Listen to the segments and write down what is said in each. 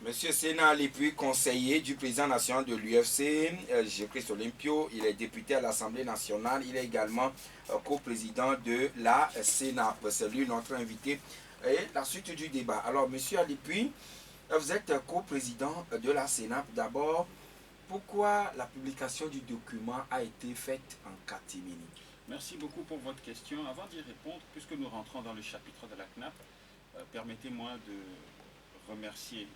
Monsieur Sénat Lépuy, conseiller du président national de l'UFC, Jésus-Christ Olympio, il est député à l'Assemblée nationale, il est également coprésident de la Sénat. C'est lui notre invité. Et la suite du débat. Alors, monsieur Lépuy, vous êtes coprésident de la Sénat. D'abord, pourquoi la publication du document a été faite en catimini? Merci beaucoup pour votre question. Avant d'y répondre, puisque nous rentrons dans le chapitre de la CNAP, permettez-moi de remercier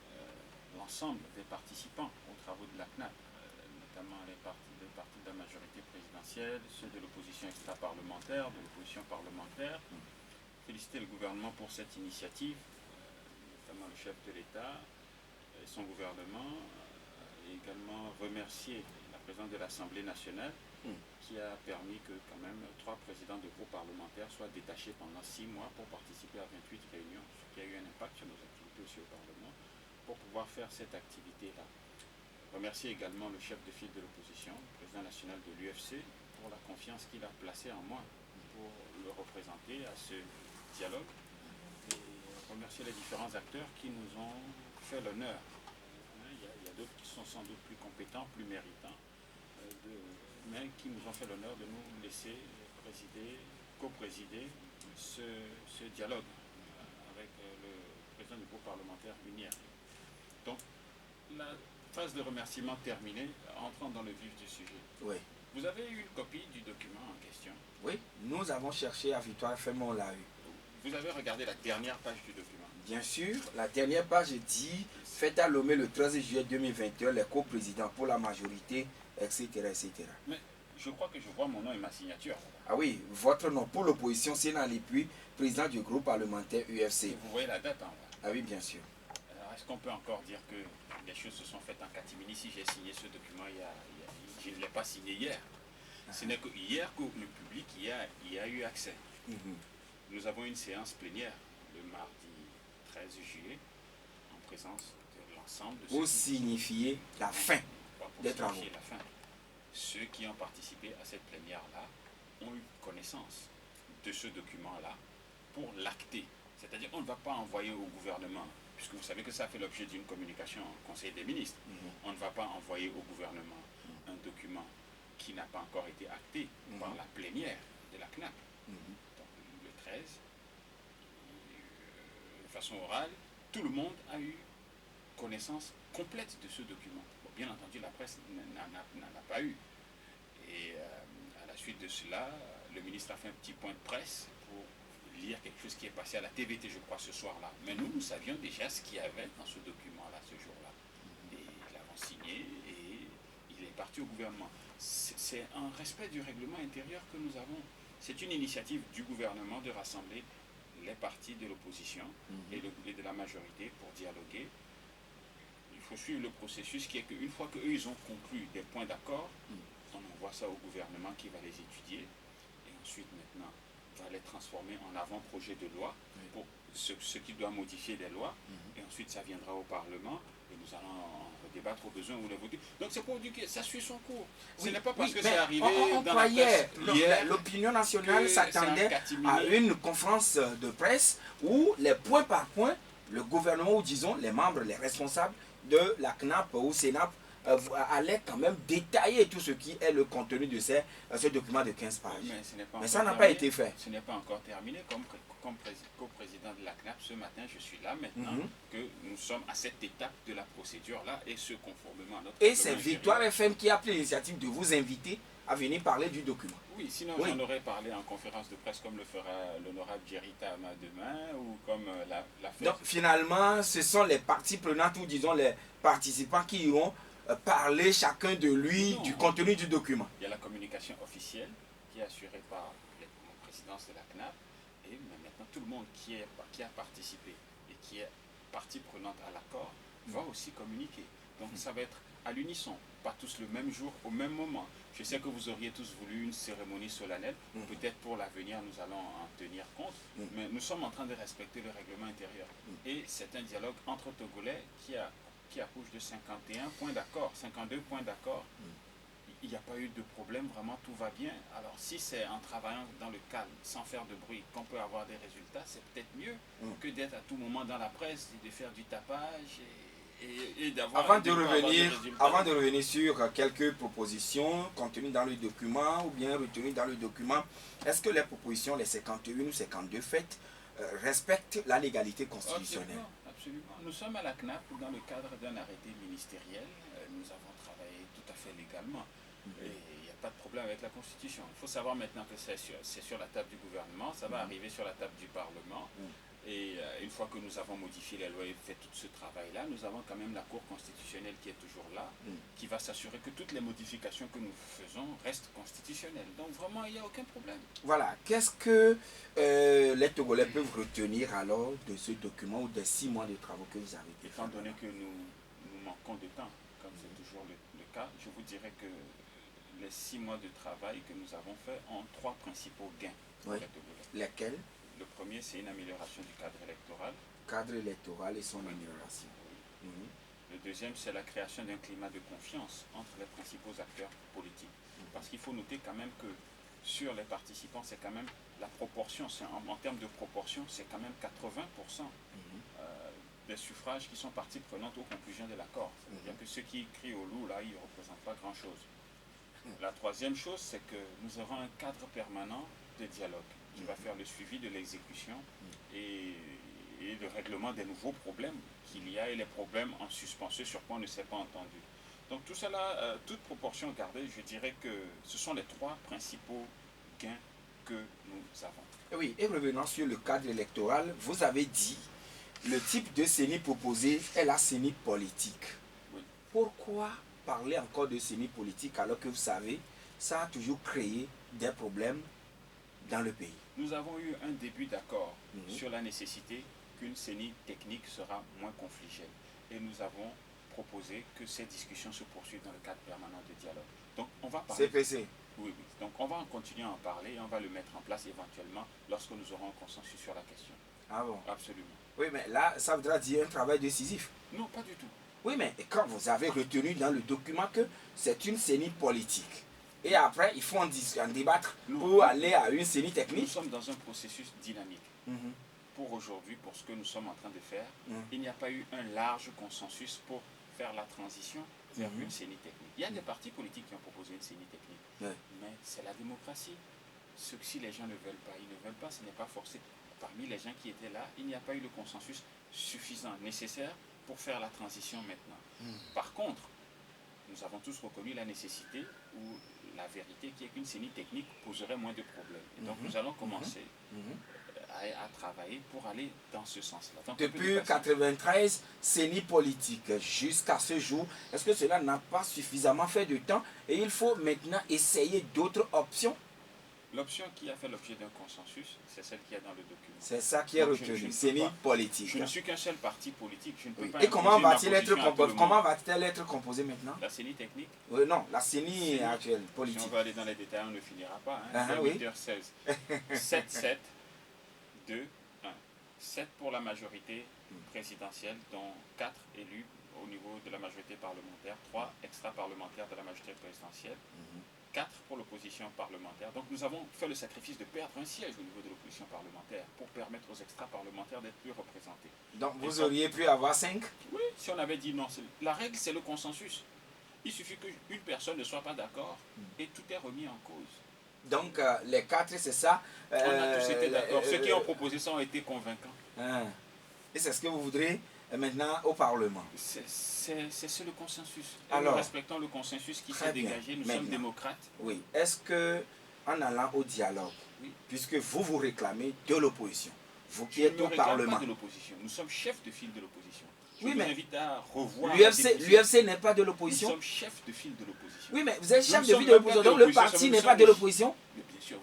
l'ensemble des participants aux travaux de la CNAP, notamment les partis de la majorité présidentielle, ceux de l'opposition extra-parlementaire, de l'opposition parlementaire. Féliciter le gouvernement pour cette initiative, notamment le chef de l'État et son gouvernement, et également remercier la présidente de l'Assemblée nationale qui a permis que quand même 3 présidents de groupes parlementaires soient détachés pendant 6 mois pour participer à 28 réunions, ce qui a eu un impact sur nos activités aussi au Parlement, pour pouvoir faire cette activité-là. Remercier également le chef de file de l'opposition, le président national de l'UFC, pour la confiance qu'il a placée en moi pour le représenter à ce dialogue. Et remercier les différents acteurs qui nous ont fait l'honneur. Il y a d'autres qui sont sans doute plus compétents, plus méritants, mais qui nous ont fait l'honneur de nous laisser coprésider ce dialogue avec le président du groupe parlementaire Lumière. Donc, la phase de remerciement terminée, entrant dans le vif du sujet. Oui. Vous avez eu une copie du document en question? Oui, nous avons cherché à Victoire FM, on l'a eu. Vous avez regardé la dernière page du document? Bien sûr, la dernière page dit « Fête à Lomé le 13 juillet 2021, les coprésidents pour la majorité, etc. etc. » Mais je crois que je vois mon nom et ma signature. Ah oui, votre nom pour l'opposition, Sénat Lépuy, président du groupe parlementaire UFC. Et vous voyez la date en bas? Ah oui, bien sûr. Alors, est-ce qu'on peut encore dire que les choses se sont faites en catimini? Si j'ai signé ce document, je ne l'ai pas signé hier. Ce n'est que hier que le public y a eu accès. Nous avons une séance plénière le mardi 13 juillet en présence de l'ensemble de ceux pour signifier la fin des travaux. La fin. Ceux qui ont participé à cette plénière-là ont eu connaissance de ce document-là pour l'acter. C'est-à-dire qu'on ne va pas envoyer au gouvernement, puisque vous savez que ça fait l'objet d'une communication au Conseil des ministres. On ne va pas envoyer au gouvernement un document qui n'a pas encore été acté par la plénière de la CNAP. Donc le 13, de façon orale, tout le monde a eu connaissance complète de ce document. Bon, bien entendu, la presse n'en a pas eu. Et à la suite de cela, le ministre a fait un petit point de presse pour lire quelque chose qui est passé à la TVT, je crois, ce soir-là. Mais nous savions déjà ce qu'il y avait dans ce document-là, ce jour-là. Et ils l'avons signé et il est parti au gouvernement. C'est un respect du règlement intérieur que nous avons. C'est une initiative du gouvernement de rassembler les partis de l'opposition et de la majorité pour dialoguer. Il faut suivre le processus qui est qu'une fois qu'eux ils ont conclu des points d'accord, on envoie ça au gouvernement qui va les étudier et ensuite maintenant va les transformer en avant-projet de loi pour ce qui doit modifier les lois et ensuite ça viendra au Parlement et nous allons en débattre au besoin ou les voter. Donc c'est pour dire que ça suit son cours. Ce n'est pas parce que c'est arrivé dans la presse hier. L'opinion nationale s'attendait à une conférence de presse où les points par point, le gouvernement ou disons les membres, les responsables de la CNAP ou Sénat allait quand même détailler tout ce qui est le contenu de ce document de 15 pages. Mais ça n'a pas été fait. Ce n'est pas encore terminé. Comme coprésident de la CNAP, ce matin, je suis là maintenant que nous sommes à cette étape de la procédure-là et ce conformément à notre... Et c'est Victoire FM qui a pris l'initiative de vous inviter à venir parler du document. Oui, sinon j'en aurais parlé en conférence de presse comme le fera l'honorable Jerry Tama demain ou comme la fête. Donc finalement, ce sont les parties prenantes ou disons les participants qui iront parler chacun de lui du contenu du document. Il y a la communication officielle qui est assurée par la présidence de la CNAP et maintenant tout le monde qui a participé et qui est partie prenante à l'accord va aussi communiquer. Donc ça va être à l'unisson, pas tous le même jour, au même moment. Je sais que vous auriez tous voulu une cérémonie solennelle, peut-être pour l'avenir nous allons en tenir compte, mais nous sommes en train de respecter le règlement intérieur. Et c'est un dialogue entre Togolais qui accouche de 51 points d'accord, 52 points d'accord. Il n'y a pas eu de problème, vraiment tout va bien. Alors si c'est en travaillant dans le calme, sans faire de bruit, qu'on peut avoir des résultats, c'est peut-être mieux que d'être à tout moment dans la presse et de faire du tapage. et d'avoir Avant de revenir sur quelques propositions contenues dans le document ou bien retenues dans le document, est-ce que les propositions, les 51 ou 52 faites, respectent la légalité constitutionnelle? Absolument, absolument. Nous sommes à la CNAP dans le cadre d'un arrêté ministériel. Nous avons travaillé tout à fait légalement. Et il n'y a pas de problème avec la Constitution. Il faut savoir maintenant que c'est sur la table du gouvernement, ça va arriver sur la table du Parlement. Et une fois que nous avons modifié les lois et fait tout ce travail-là, nous avons quand même la Cour constitutionnelle qui est toujours là, qui va s'assurer que toutes les modifications que nous faisons restent constitutionnelles. Donc vraiment, il n'y a aucun problème. Voilà. Qu'est-ce que les Togolais peuvent retenir alors de ce document ou des 6 mois de travaux que vous avez fait? Étant donné que nous manquons de temps, comme c'est toujours le cas, je vous dirais que les 6 mois de travail que nous avons fait ont 3 principaux gains pour les Togolais. Lesquels? Le premier, c'est une amélioration du cadre électoral. Cadre électoral et son amélioration. Le deuxième, c'est la création d'un climat de confiance entre les principaux acteurs politiques. Parce qu'il faut noter quand même que sur les participants, c'est quand même la proportion, en termes de proportion, c'est quand même 80% des suffrages qui sont partie prenante aux conclusions de l'accord. C'est-à-dire que ceux qui crient au loup, là, ils ne représentent pas grand-chose. La troisième chose, c'est que nous aurons un cadre permanent de dialogue qui va faire le suivi de l'exécution et le règlement des nouveaux problèmes qu'il y a et les problèmes en suspens, ce sur quoi on ne s'est pas entendu. Donc tout cela, toute proportion gardée, je dirais que ce sont les 3 principaux gains que nous avons. Oui, et revenant sur le cadre électoral, vous avez dit le type de CENI proposé est la CENI politique. Oui. Pourquoi parler encore de CENI politique alors que vous savez, ça a toujours créé des problèmes dans le pays? Nous avons eu un début d'accord sur la nécessité qu'une CENI technique sera moins conflictuelle. Et nous avons proposé que ces discussions se poursuivent dans le cadre permanent de dialogue. Donc on va parler... CPC. Oui. Donc on va continuer à en parler et on va le mettre en place éventuellement lorsque nous aurons un consensus sur la question. Ah bon? Absolument. Oui, mais là, ça voudra dire un travail décisif. Non, pas du tout. Oui, mais quand vous avez retenu dans le document que c'est une CENI politique, et après, il faut en débattre pour aller à une CENI technique. Nous sommes dans un processus dynamique. Pour aujourd'hui, pour ce que nous sommes en train de faire, il n'y a pas eu un large consensus pour faire la transition vers une CENI technique. Il y a des partis politiques qui ont proposé une CENI technique, mais c'est la démocratie. Si les gens ne veulent pas, ils ne veulent pas, ce n'est pas forcé. Parmi les gens qui étaient là, il n'y a pas eu le consensus suffisant, nécessaire pour faire la transition maintenant. Par contre, nous avons tous reconnu la nécessité ou la vérité qui est qu'une CENI technique poserait moins de problèmes. Et donc nous allons commencer à travailler pour aller dans ce sens-là. Depuis 1993, CENI politique jusqu'à ce jour, est-ce que cela n'a pas suffisamment fait de temps et il faut maintenant essayer d'autres options? L'option qui a fait l'objet d'un consensus, c'est celle qui est dans le document. C'est ça qui est retenu, CENI politique. Je ne suis qu'un seul parti politique, je ne peux pas... Et comment va-t-elle être composée maintenant? La CENI technique? Non, la CENI actuelle, politique. Si on va aller dans les détails, on ne finira pas. Hein? C'est 8h16. 7, 7, 2, 1. 7 pour la majorité présidentielle, dont 4 élus au niveau de la majorité parlementaire, 3 extra-parlementaires de la majorité présidentielle, 4 pour l'opposition parlementaire. Donc nous avons fait le sacrifice de perdre un siège au niveau de l'opposition parlementaire pour permettre aux extra-parlementaires d'être plus représentés. Donc vous auriez pu avoir 5? Oui, si on avait dit non. La règle, c'est le consensus. Il suffit qu'une personne ne soit pas d'accord et tout est remis en cause. Donc les 4, c'est ça? On a tous été d'accord. Ceux qui ont proposé ça ont été convaincants. Et c'est ce que vous voudrez maintenant au Parlement? C'est le consensus. Alors, nous respectons le consensus qui s'est dégagé. Nous sommes démocrates. Oui. Est-ce que, en allant au dialogue, puisque vous réclamez de l'opposition, vous qui êtes au Parlement... Pas de l'opposition. Nous sommes chefs de file de l'opposition. Je vous invite à revoir... L'UFC n'est pas de l'opposition? Nous sommes chefs de file de l'opposition. Oui, mais vous êtes chef de file de l'opposition, donc le parti n'est pas de l'opposition? Bien sûr.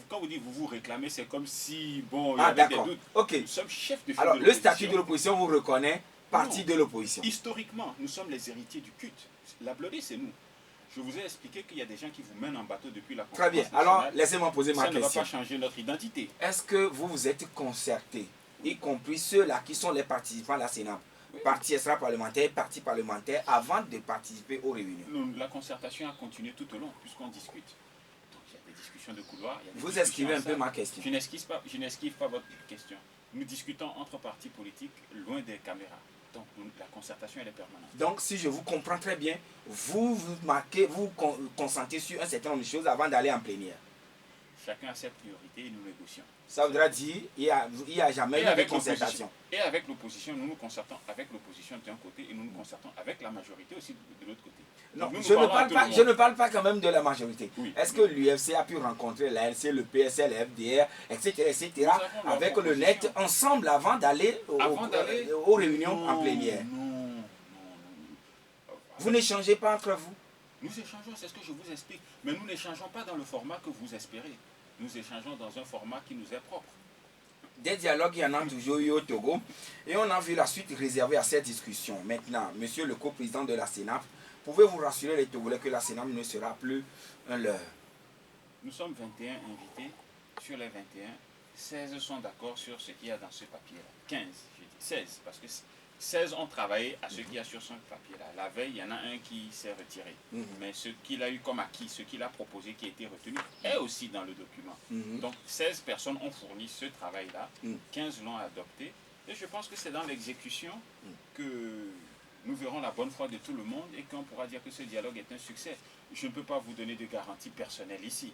Quand vous dites vous réclamez, c'est comme si, bon, il y avait des doutes. Okay. Nous sommes chefs de file Alors, de l'opposition. le statut de l'opposition vous reconnaît parti de l'opposition? Historiquement, nous sommes les héritiers du culte. La Blodé, c'est nous. Je vous ai expliqué qu'il y a des gens qui vous mènent en bateau depuis la conférence. Très bien. Alors, laissez-moi poser ma question. Ça ne va pas changer notre identité. Est-ce que vous vous êtes concerté, y compris ceux-là qui sont les participants à la Sénat, parti extra-parlementaire, parti parlementaire, avant de participer aux réunions? La concertation a continué tout au long, puisqu'on discute. Donc il y a des discussions de couloir. Vous esquivez un peu ma question. Je n'esquive pas votre question. Nous discutons entre partis politiques, loin des caméras. Donc la concertation, elle est permanente. Donc, si je vous comprends très bien, vous consentez sur un certain nombre de choses avant d'aller en plénière. Chacun a ses priorités et nous négocions. Ça voudra dire qu'il n'y a jamais eu de concertation. Et avec l'opposition, nous nous concertons avec l'opposition d'un côté et nous nous concertons avec la majorité aussi de l'autre côté. Non, je ne parle pas quand même de la majorité. Oui. Est-ce que l'UFC a pu rencontrer l'ALC, le PSL, le FDR, etc. avec le NET ensemble avant d'aller aux réunions en plénière? Non. Vous n'échangez pas entre vous? Nous échangeons, c'est ce que je vous explique. Mais nous n'échangeons pas dans le format que vous espérez. Nous échangeons dans un format qui nous est propre. Des dialogues, il y en a toujours eu au Togo. Et on a vu la suite réservée à cette discussion. Maintenant, monsieur le co-président de la CENAP, pouvez-vous rassurer les Togolais que la CENAP ne sera plus un leurre? Nous sommes 21 invités. Sur les 21, 16 sont d'accord sur ce qu'il y a dans ce papier-là. 15, je dis 16, parce que 16 ont travaillé à ce qu'il y a sur ce papier-là. La veille, il y en a un qui s'est retiré. Mais ce qu'il a eu comme acquis, ce qu'il a proposé, qui a été retenu, est aussi dans le document. Donc 16 personnes ont fourni ce travail-là, 15 l'ont adopté. Et je pense que c'est dans l'exécution que nous verrons la bonne foi de tout le monde et qu'on pourra dire que ce dialogue est un succès. Je ne peux pas vous donner de garantie personnelle ici.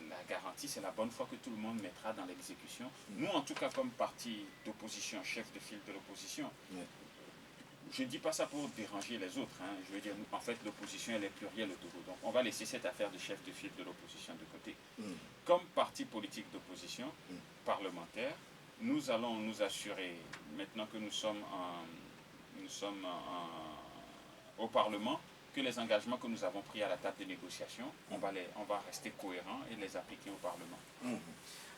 La garantie, c'est la bonne foi que tout le monde mettra dans l'exécution. Nous, en tout cas, comme parti d'opposition, chef de file de l'opposition, je ne dis pas ça pour déranger les autres. Je veux dire, en fait, l'opposition, elle est plurielle au Togo. Donc, on va laisser cette affaire de chef de file de l'opposition de côté. Comme parti politique d'opposition parlementaire, nous allons nous assurer, maintenant que nous sommes au Parlement, que les engagements que nous avons pris à la table de négociation, on va rester cohérents et les appliquer au Parlement.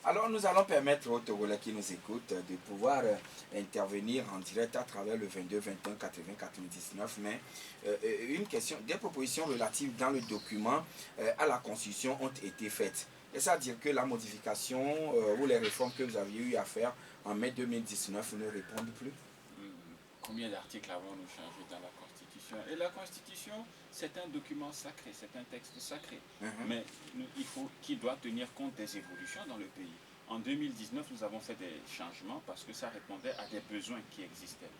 Alors nous allons permettre aux Togolais qui nous écoutent de pouvoir intervenir en direct à travers le 22 21 80 99. Mais une question, des propositions relatives dans le document à la Constitution ont été faites. C'est-à-dire que la modification ou les réformes que vous aviez eu à faire en mai 2019 ne répondent plus? Combien d'articles avons-nous changé dans la Constitution? Et la Constitution, c'est un document sacré, c'est un texte sacré. Mais qu'il doit tenir compte des évolutions dans le pays. En 2019, nous avons fait des changements parce que ça répondait à des besoins qui existaient.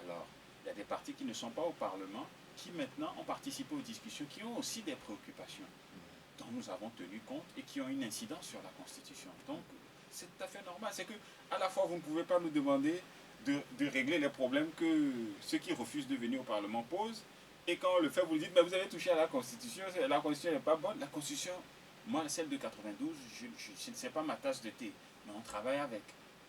Alors, il y a des partis qui ne sont pas au Parlement, qui maintenant ont participé aux discussions, qui ont aussi des préoccupations dont nous avons tenu compte et qui ont une incidence sur la Constitution. Donc, c'est tout à fait normal. C'est que, à la fois, vous ne pouvez pas nous demander de régler les problèmes que ceux qui refusent de venir au Parlement posent. Et quand on le fait, vous dites, mais vous avez touché à la Constitution n'est pas bonne. La Constitution, moi, celle de 92, je ne sais pas ma tasse de thé, mais on travaille avec.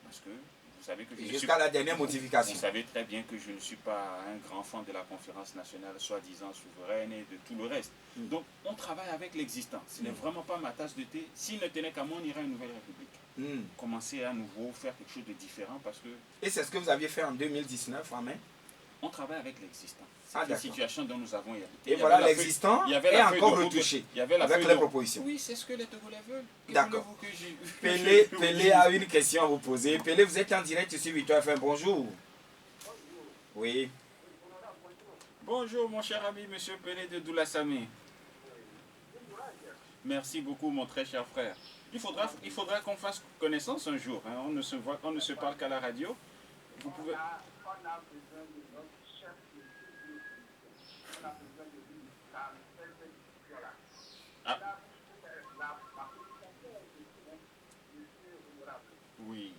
Parce que vous savez que jusqu'à la dernière modification. Vous savez très bien que je ne suis pas un grand fan de la conférence nationale, soi-disant souveraine et de tout le reste. Donc, on travaille avec l'existant. Ce n'est vraiment pas ma tasse de thé. S'il ne tenait qu'à moi, on irait à une nouvelle république. Commencer à nouveau, faire quelque chose de différent parce que... Et c'est ce que vous aviez fait en 2019, en mai? On travaille avec l'existant. C'est la situation dont nous avons hérité. Et voilà, l'existant est encore retouché avec les propositions. Oui, c'est ce que les Togolais veulent. D'accord. Pelé a une question à vous poser. Pelé, vous êtes en direct sur Victoire FM. Bonjour. Oui. Bonjour, mon cher ami, monsieur Pelé de Doulassami. Merci beaucoup, mon très cher frère. Il faudra qu'on fasse connaissance un jour. On ne se parle qu'à la radio. Vous pouvez... Ah. Oui.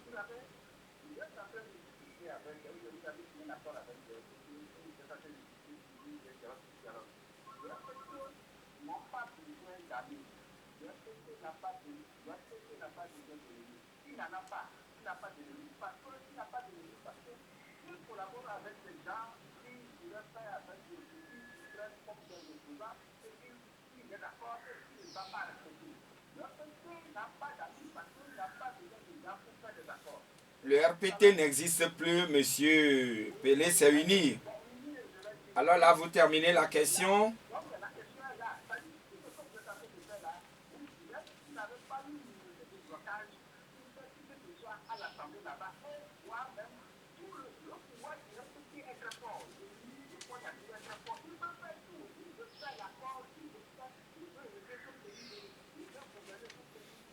Le RPT n'existe plus, monsieur Pelé, c'est uni. Alors là, vous terminez la question.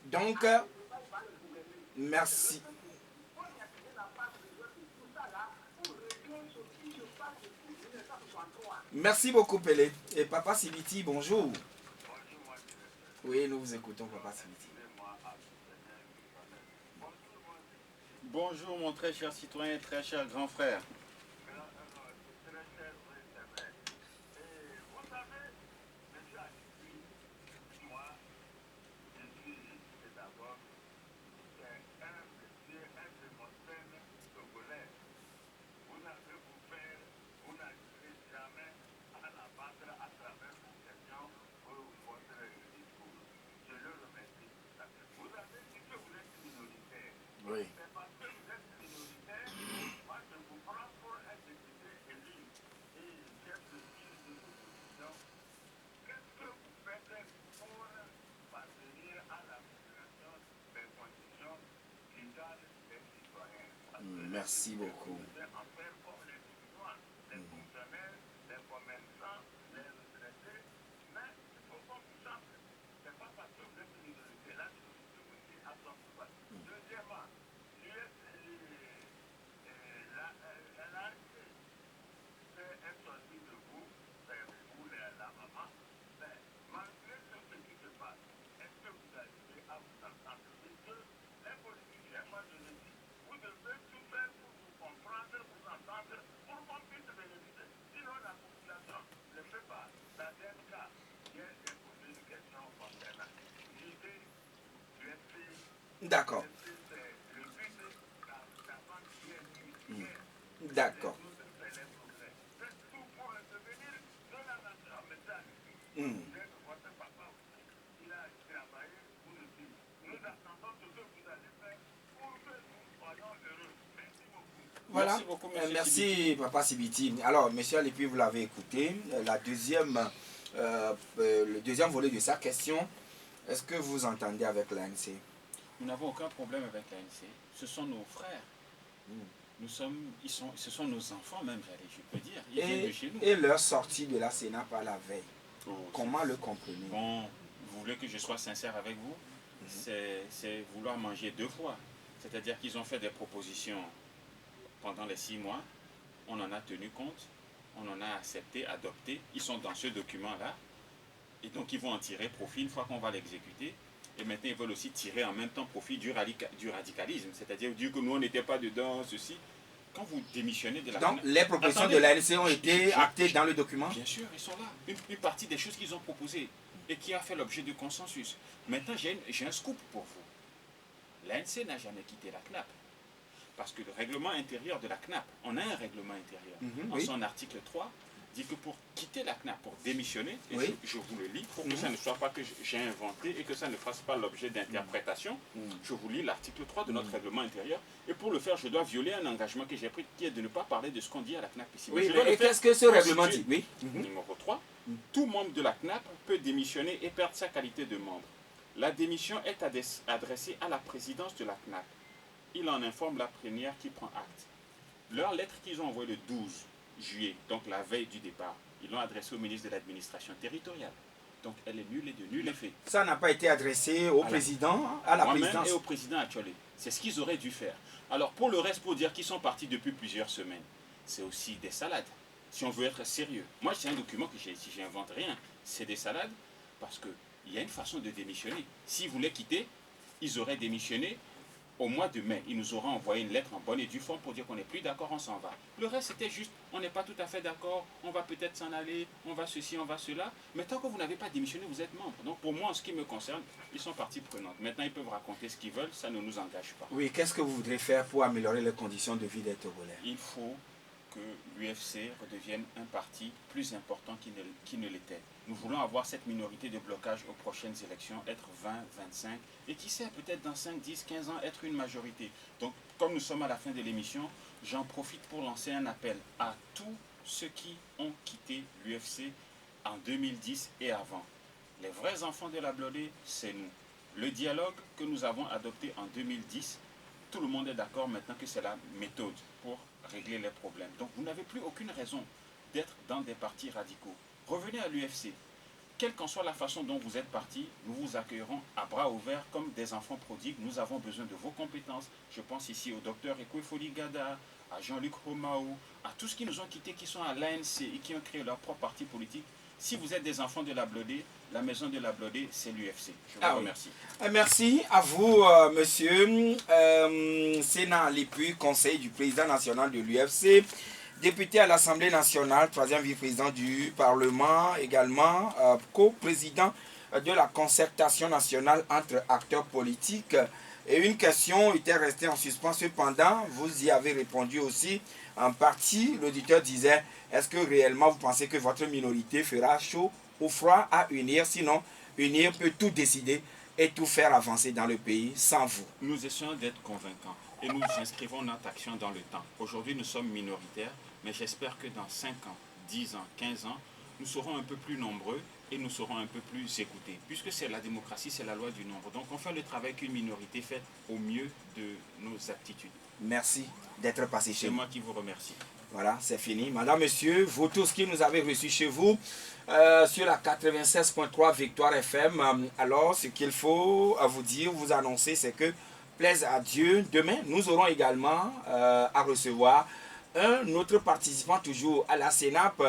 Donc, merci. Merci beaucoup, Pelé. Et Papa Sibiti, bonjour. Oui, nous vous écoutons, Papa Sibiti. Bonjour mon très cher citoyen, très cher grand frère. Oui. Merci beaucoup. D'accord. D'accord. Voilà. Merci beaucoup, monsieur Merci, Papa Sibiti. Alors, monsieur Alepi, vous l'avez écouté. Le deuxième volet de sa question, est-ce que vous entendez avec l'ANC? Nous n'avons aucun problème avec l'ANC. Ce sont nos frères. Ce sont nos enfants même, je peux dire. Ils viennent de chez nous. Et leur sortie de la Sénat par la veille, comment le comprenez? Bon, vous voulez que je sois sincère avec vous? C'est vouloir manger deux fois. C'est-à-dire qu'ils ont fait des propositions pendant les 6 mois. On en a tenu compte. On en a accepté, adopté. Ils sont dans ce document-là. Et donc, ils vont en tirer profit une fois qu'on va l'exécuter. Et maintenant, ils veulent aussi tirer en même temps profit du radicalisme. C'est-à-dire dire que nous, on n'était pas dedans, ceci. Quand vous démissionnez de la... Donc, les propositions de l'ANC ont été actées dans le document? Bien sûr, ils sont là. Une partie des choses qu'ils ont proposées et qui a fait l'objet de consensus. Maintenant, j'ai un scoop pour vous. L'ANC n'a jamais quitté la CNAP. Parce que le règlement intérieur de la CNAP, on a un règlement intérieur. En son article 3, dit que pour quitter la CNAP, pour démissionner, et je vous le lis, pour que ça ne soit pas que j'ai inventé et que ça ne fasse pas l'objet d'interprétation, je vous lis l'article 3 de notre règlement intérieur. Et pour le faire, je dois violer un engagement que j'ai pris, qui est de ne pas parler de ce qu'on dit à la CNAP ici. Oui, et qu'est-ce que ce règlement dit? Numéro 3, tout membre de la CNAP peut démissionner et perdre sa qualité de membre. La démission est adressée à la présidence de la CNAP. Il en informe la plénière qui prend acte. Leur lettre qu'ils ont envoyée le 12 juillet, donc la veille du départ, ils l'ont adressée au ministre de l'administration territoriale. Donc elle est nulle et de nul effet. Ça n'a pas été adressé au président, à la présidence. Et au président Achole. C'est ce qu'ils auraient dû faire. Alors pour le reste, pour dire qu'ils sont partis depuis plusieurs semaines, c'est aussi des salades. Si on veut être sérieux. Moi, c'est un document que si j'invente rien, c'est des salades parce qu'il y a une façon de démissionner. S'ils voulaient quitter, ils auraient démissionné au mois de mai. Ils nous auraient envoyé une lettre en bonne et due forme pour dire qu'on n'est plus d'accord, on s'en va. Le reste, c'était juste, on n'est pas tout à fait d'accord, on va peut-être s'en aller, on va ceci, on va cela. Mais tant que vous n'avez pas démissionné, vous êtes membre. Donc pour moi, en ce qui me concerne, ils sont partie prenante. Maintenant, ils peuvent raconter ce qu'ils veulent, ça ne nous engage pas. Oui, qu'est-ce que vous voudrez faire pour améliorer les conditions de vie des Togolais? Il faut que l'UFC redevienne un parti plus important qu'il ne l'était. Nous voulons avoir cette minorité de blocage aux prochaines élections, être 20, 25, et qui sait, peut-être dans 5, 10, 15 ans, être une majorité. Donc, comme nous sommes à la fin de l'émission, j'en profite pour lancer un appel à tous ceux qui ont quitté l'UFC en 2010 et avant. Les vrais enfants de la Blodée, c'est nous. Le dialogue que nous avons adopté en 2010, tout le monde est d'accord maintenant que c'est la méthode pour régler les problèmes. Donc vous n'avez plus aucune raison d'être dans des partis radicaux. Revenez à l'UFC. Quelle qu'en soit la façon dont vous êtes parti, nous vous accueillerons à bras ouverts comme des enfants prodigues. Nous avons besoin de vos compétences. Je pense ici au docteur Ekwefoli Gada, à Jean-Luc Romaou, à tous ceux qui nous ont quittés, qui sont à l'ANC et qui ont créé leur propre parti politique. Si vous êtes des enfants de la Blodé, la maison de la Blodé, c'est l'UFC. Je vous remercie. Merci à vous, monsieur Sénat Lépu, conseiller du président national de l'UFC, député à l'Assemblée nationale, troisième vice-président du Parlement, également co-président de la concertation nationale entre acteurs politiques. Et une question était restée en suspens. Cependant, vous y avez répondu aussi en partie. L'auditeur disait, est-ce que réellement vous pensez que votre minorité fera chaud ou froid à unir? Sinon, unir peut tout décider et tout faire avancer dans le pays sans vous. Nous essayons d'être convaincants et nous inscrivons notre action dans le temps. Aujourd'hui, nous sommes minoritaires, mais j'espère que dans 5 ans, 10 ans, 15 ans, nous serons un peu plus nombreux et nous serons un peu plus écoutés. Puisque c'est la démocratie, c'est la loi du nombre. Donc on fait le travail qu'une minorité fait au mieux de nos aptitudes. Merci d'être passé chez nous. C'est moi qui vous remercie. Voilà, c'est fini. Madame, monsieur, vous tous qui nous avez reçus chez vous sur la 96.3 Victoire FM, alors ce qu'il faut vous dire, vous annoncer, c'est que, plaise à Dieu, demain, nous aurons également à recevoir un autre participant toujours à la CENAP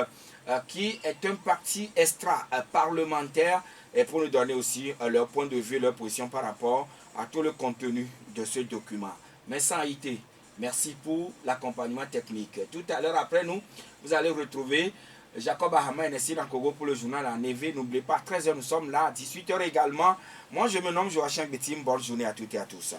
qui est un parti extra-parlementaire et pour nous donner aussi leur point de vue, leur position par rapport à tout le contenu de ce document. Mais sans IT, merci pour l'accompagnement technique. Tout à l'heure, après nous, vous allez retrouver Jacob Ahama NSI dans Congo pour le journal en EV. N'oubliez pas, 13h, nous sommes là, 18h également. Moi, je me nomme Joachim Betim. Bonne journée à toutes et à tous.